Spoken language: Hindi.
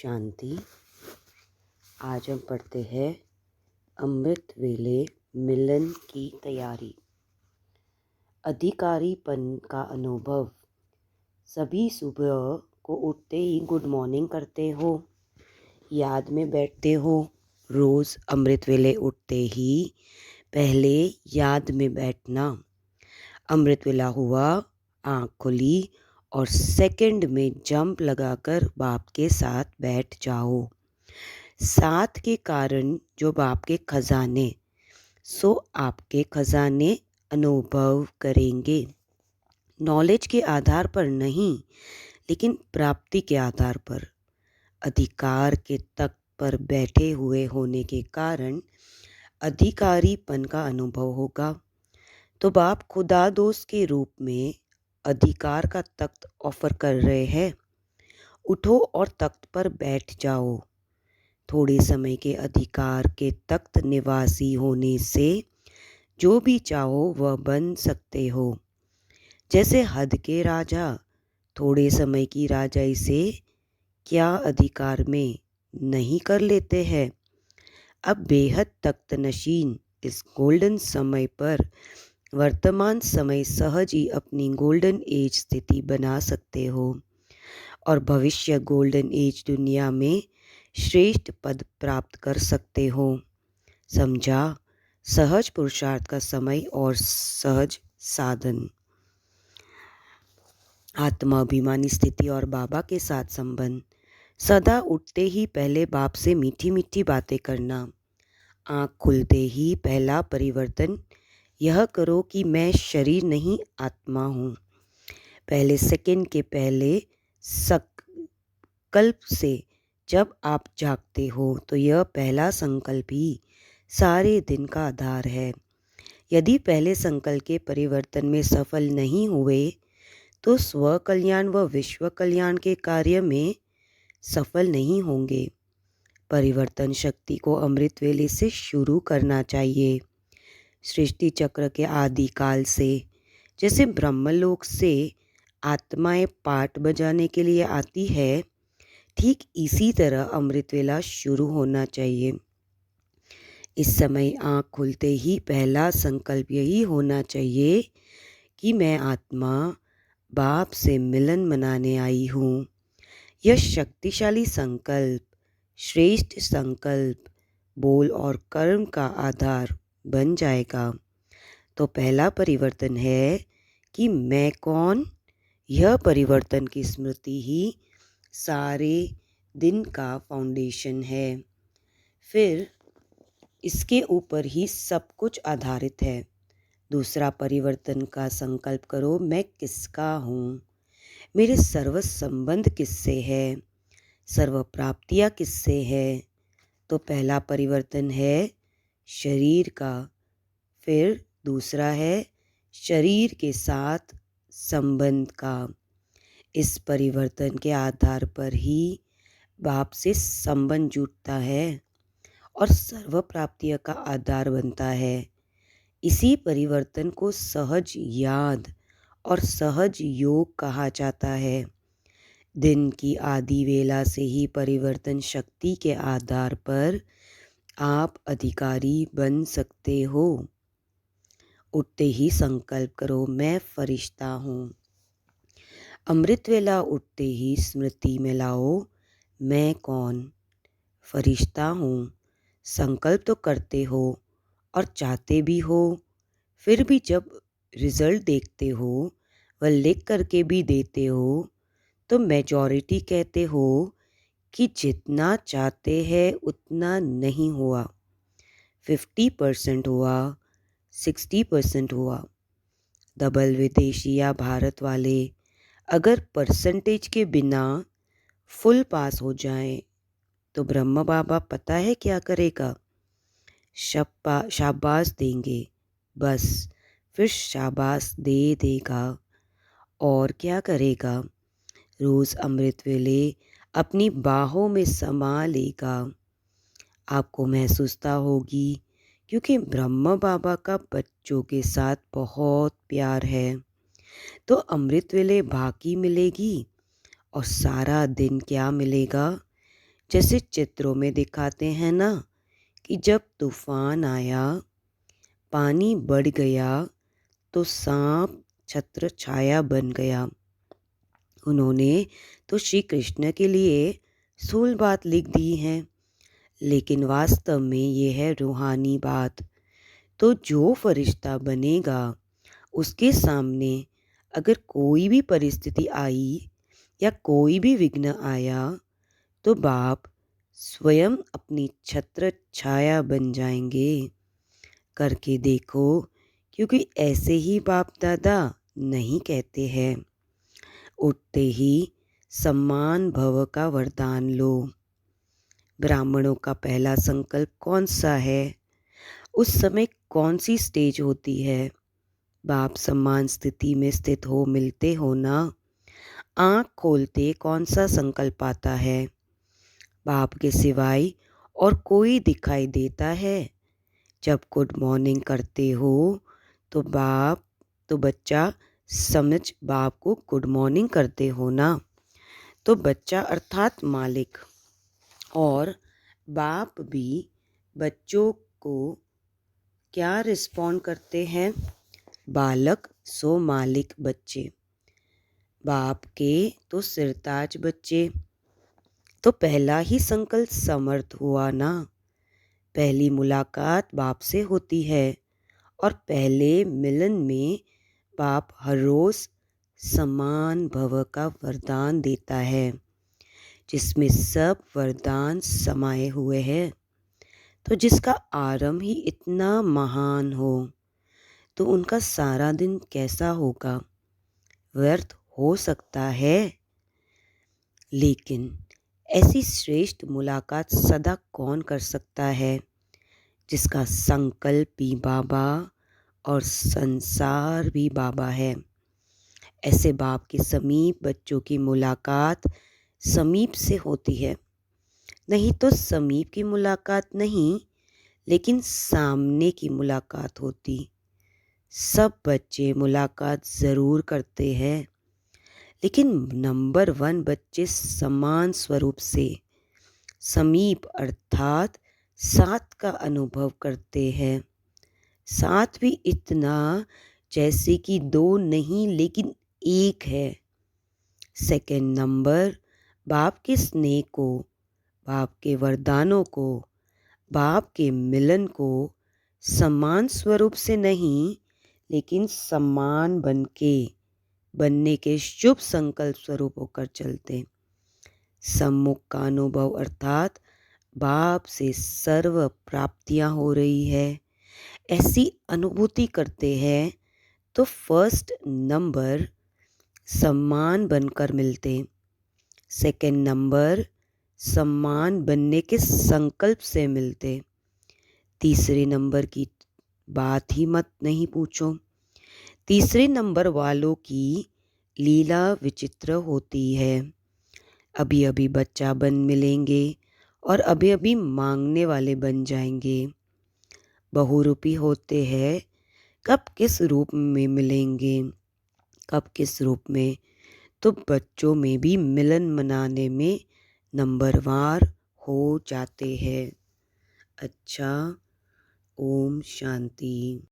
शांति। आज हम पढ़ते हैं अमृत वेले मिलन की तैयारी। अधिकारीपन का अनुभव। सभी सुबह को उठते ही गुड मॉर्निंग करते हो, याद में बैठते हो। रोज़ अमृत वेले उठते ही पहले याद में बैठना। अमृत वेला हुआ, आँख खुली और सेकंड में जंप लगाकर बाप के साथ बैठ जाओ। साथ के कारण जो बाप के खजाने, सो आपके खजाने अनुभव करेंगे। नॉलेज के आधार पर नहीं, लेकिन प्राप्ति के आधार पर। अधिकार के तख्त पर बैठे हुए होने के कारण अधिकारीपन का अनुभव होगा। तो बाप खुदा दोस्त के रूप में अधिकार का तख्त ऑफर कर रहे हैं। उठो और तख्त पर बैठ जाओ। थोड़े समय के अधिकार के तख्त निवासी होने से जो भी चाहो वह बन सकते हो। जैसे हद के राजा थोड़े समय की राजाई से क्या अधिकार में नहीं कर लेते हैं। अब बेहद तख्त नशीन इस गोल्डन समय पर वर्तमान समय सहज ही अपनी गोल्डन एज स्थिति बना सकते हो और भविष्य गोल्डन एज दुनिया में श्रेष्ठ पद प्राप्त कर सकते हो। समझा? सहज पुरुषार्थ का समय और सहज साधन। आत्माभिमानी स्थिति और बाबा के साथ संबंध। सदा उठते ही पहले बाप से मीठी मीठी बातें करना। आँख खुलते ही पहला परिवर्तन यह करो कि मैं शरीर नहीं आत्मा हूँ। पहले सेकंड के पहले संकल्प से जब आप जागते हो तो यह पहला संकल्प ही सारे दिन का आधार है। यदि पहले संकल्प के परिवर्तन में सफल नहीं हुए तो स्व कल्याण व विश्व कल्याण के कार्य में सफल नहीं होंगे। परिवर्तन शक्ति को अमृत वेले से शुरू करना चाहिए। सृष्टि चक्र के आदि काल से, जैसे ब्रह्मलोक से आत्माएं पाठ बजाने के लिए आती है, ठीक इसी तरह अमृत वेला शुरू होना चाहिए। इस समय आँख खुलते ही पहला संकल्प यही होना चाहिए कि मैं आत्मा बाप से मिलन मनाने आई हूँ। यह शक्तिशाली संकल्प, श्रेष्ठ संकल्प, बोल और कर्म का आधार बन जाएगा। तो पहला परिवर्तन है कि मैं कौन। यह परिवर्तन की स्मृति ही सारे दिन का फाउंडेशन है। फिर इसके ऊपर ही सब कुछ आधारित है। दूसरा परिवर्तन का संकल्प करो, मैं किसका हूँ, मेरे सर्व संबंध किससे है, सर्व प्राप्तियाँ किससे है। तो पहला परिवर्तन है शरीर का। फिर दूसरा है शरीर के साथ संबंध का। इस परिवर्तन के आधार पर ही बाप से संबंध जुटता है और सर्व प्राप्तियों का आधार बनता है। इसी परिवर्तन को सहज याद और सहज योग कहा जाता है। दिन की आदि वेला से ही परिवर्तन शक्ति के आधार पर आप अधिकारी बन सकते हो। उठते ही संकल्प करो, मैं फरिश्ता हूँ। अमृत वेला उठते ही स्मृति में लाओ, मैं कौन, फरिश्ता हूँ। संकल्प तो करते हो और चाहते भी हो, फिर भी जब रिजल्ट देखते हो वह लिख करके भी देते हो तो मेजॉरिटी कहते हो कि जितना चाहते हैं उतना नहीं हुआ। 50% हुआ, 60% हुआ। डबल विदेशी या भारत वाले अगर परसेंटेज के बिना फुल पास हो जाएं तो ब्रह्म बाबा पता है क्या करेगा? शाबाश देंगे, बस फिर शाबाश दे देगा। और क्या करेगा? रोज़ अमृत वेले अपनी बाहों में समा लेगा। आपको महसूसता होगी क्योंकि ब्रह्म बाबा का बच्चों के साथ बहुत प्यार है। तो अमृत वेले बाकी मिलेगी और सारा दिन क्या मिलेगा? जैसे चित्रों में दिखाते हैं ना कि जब तूफान आया, पानी बढ़ गया तो सांप छत्र छाया बन गया। उन्होंने तो श्री कृष्ण के लिए स्थूल बात लिख दी है, लेकिन वास्तव में ये है रूहानी बात। तो जो फरिश्ता बनेगा, उसके सामने अगर कोई भी परिस्थिति आई या कोई भी विघ्न आया, तो बाप स्वयं अपनी छत्र छाया बन जाएंगे। करके देखो, क्योंकि ऐसे ही बाप दादा नहीं कहते हैं। उठते ही सम्मान भव का वरदान लो। ब्राह्मणों का पहला संकल्प कौन सा है? उस समय कौन सी स्टेज होती है? बाप सम्मान स्थिति में स्थित हो मिलते हो ना। आँख खोलते कौन सा संकल्प आता है? बाप के सिवाय और कोई दिखाई देता है? जब गुड मॉर्निंग करते हो तो बच्चा समझ बाप को गुड मॉर्निंग करते हो ना। तो बच्चा अर्थात मालिक और बाप भी बच्चों को क्या रिस्पॉन्ड करते हैं? बालक सो मालिक बच्चे। बाप के तो सिरताज बच्चे। तो पहला ही संकल्प समर्थ हुआ ना। पहली मुलाकात बाप से होती है और पहले मिलन में बाप हर रोज समान भव का वरदान देता है, जिसमें सब वरदान समाये हुए हैं। तो जिसका आरंभ ही इतना महान हो, तो उनका सारा दिन कैसा होगा? व्यर्थ हो सकता है। लेकिन ऐसी श्रेष्ठ मुलाकात सदा कौन कर सकता है? जिसका संकल्प भी बाबा और संसार भी बाबा है। ऐसे बाप के समीप बच्चों की मुलाकात समीप से होती है। नहीं तो समीप की मुलाकात नहीं, लेकिन सामने की मुलाकात होती। सब बच्चे मुलाकात ज़रूर करते हैं, लेकिन नंबर 1 बच्चे समान स्वरूप से समीप अर्थात साथ का अनुभव करते हैं। साथ भी इतना जैसे कि 2 नहीं लेकिन 1 है। सेकंड नंबर बाप के स्नेह को, बाप के वरदानों को, बाप के मिलन को समान स्वरूप से नहीं, लेकिन समान बनने के शुभ संकल्प स्वरूप होकर चलते। सम्मुख का अनुभव अर्थात बाप से सर्व प्राप्तियां हो रही है, ऐसी अनुभूति करते हैं। तो फर्स्ट नंबर सम्मान बनकर मिलते। सेकंड नंबर सम्मान बनने के संकल्प से मिलते। तीसरे नंबर की बात ही मत नहीं पूछो। तीसरे नंबर वालों की लीला विचित्र होती है। अभी अभी बच्चा बन मिलेंगे और अभी अभी मांगने वाले बन जाएंगे। बहुरूपी होते हैं, कब किस रूप में मिलेंगे, कब किस रूप में। तो बच्चों में भी मिलन मनाने में नंबरवार हो जाते हैं। अच्छा, ओम शांति।